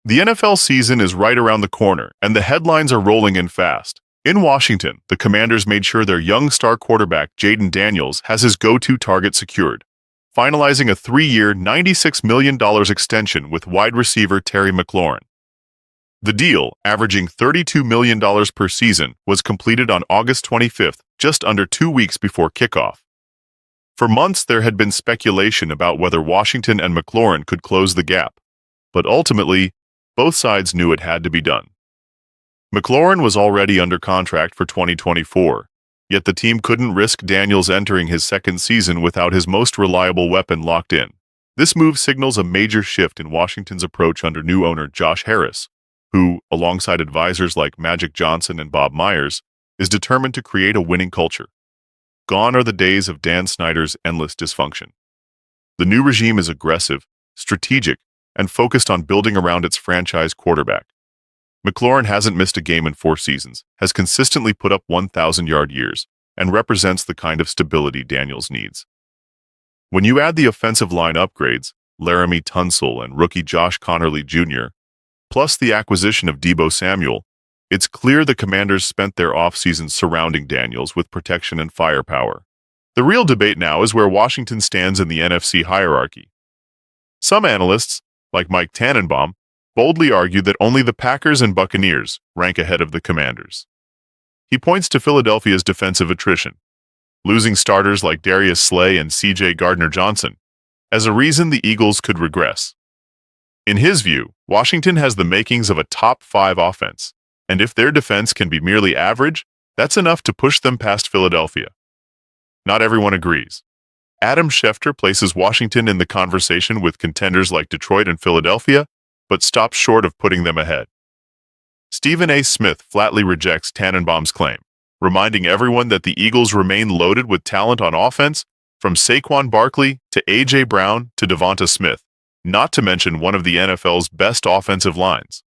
The NFL season is right around the corner, and the headlines are rolling in fast. In Washington, the Commanders made sure their young star quarterback Jayden Daniels has his go-to target secured, finalizing a 3-year, $96 million extension with wide receiver Terry McLaurin. The deal, averaging $32 million per season, was completed on August 25th, just under 2 weeks before kickoff. For months, there had been speculation about whether Washington and McLaurin could close the gap, but ultimately, both sides knew it had to be done. McLaurin was already under contract for 2024, yet the team couldn't risk Daniels entering his second season without his most reliable weapon locked in. This move signals a major shift in Washington's approach under new owner Josh Harris, who, alongside advisors like Magic Johnson and Bob Myers, is determined to create a winning culture. Gone are the days of Dan Snyder's endless dysfunction. The new regime is aggressive, strategic, and focused on building around its franchise quarterback. McLaurin hasn't missed a game in 4 seasons, has consistently put up 1,000-yard years, and represents the kind of stability Daniels needs. When you add the offensive line upgrades, Laramie Tunsil and rookie Josh Connerly Jr., plus the acquisition of Deebo Samuel, it's clear the Commanders spent their offseason surrounding Daniels with protection and firepower. The real debate now is where Washington stands in the NFC hierarchy. Some analysts, like Mike Tannenbaum, boldly argue that only the Packers and Buccaneers rank ahead of the Commanders. He points to Philadelphia's defensive attrition, losing starters like Darius Slay and C.J. Gardner-Johnson, as a reason the Eagles could regress. In his view, Washington has the makings of a top 5 offense, and if their defense can be merely average, that's enough to push them past Philadelphia. Not everyone agrees. Adam Schefter places Washington in the conversation with contenders like Detroit and Philadelphia, but stops short of putting them ahead. Stephen A. Smith flatly rejects Tannenbaum's claim, reminding everyone that the Eagles remain loaded with talent on offense, from Saquon Barkley to A.J. Brown to Devonta Smith, not to mention one of the NFL's best offensive lines.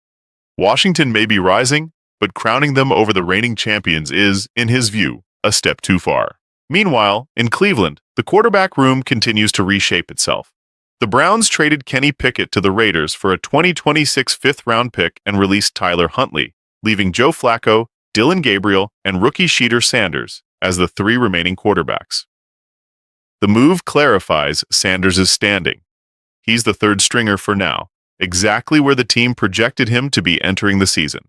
Washington may be rising, but crowning them over the reigning champions is, in his view, a step too far. Meanwhile, in Cleveland, the quarterback room continues to reshape itself. The Browns traded Kenny Pickett to the Raiders for a 2026 fifth-round pick and released Tyler Huntley, leaving Joe Flacco, Dylan Gabriel, and rookie Shedeur Sanders as the 3 remaining quarterbacks. The move clarifies Sanders' standing. He's the third stringer for now, exactly where the team projected him to be entering the season.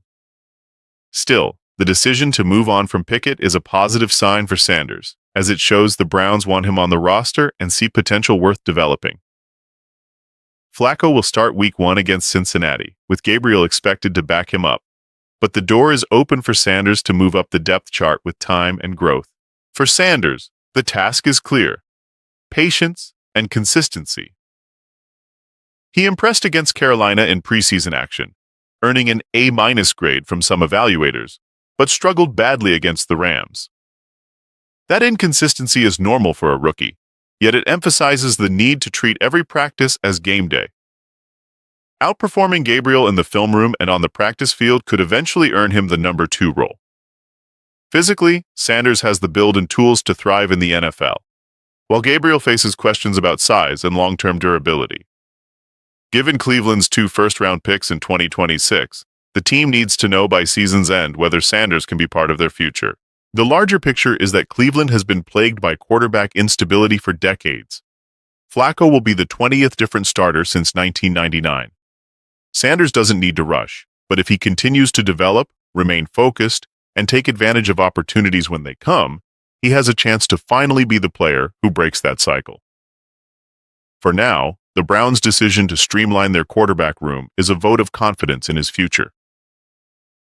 Still, the decision to move on from Pickett is a positive sign for Sanders, as it shows the Browns want him on the roster and see potential worth developing. Flacco will start Week 1 against Cincinnati, with Gabriel expected to back him up. But the door is open for Sanders to move up the depth chart with time and growth. For Sanders, the task is clear: patience and consistency. He impressed against Carolina in preseason action, earning an A- grade from some evaluators, but struggled badly against the Rams. That inconsistency is normal for a rookie, yet it emphasizes the need to treat every practice as game day. Outperforming Gabriel in the film room and on the practice field could eventually earn him the number 2 role. Physically, Sanders has the build and tools to thrive in the NFL, while Gabriel faces questions about size and long-term durability. Given Cleveland's 2 first-round picks in 2026, the team needs to know by season's end whether Sanders can be part of their future. The larger picture is that Cleveland has been plagued by quarterback instability for decades. Flacco will be the 20th different starter since 1999. Sanders doesn't need to rush, but if he continues to develop, remain focused, and take advantage of opportunities when they come, he has a chance to finally be the player who breaks that cycle. For now, the Browns' decision to streamline their quarterback room is a vote of confidence in his future.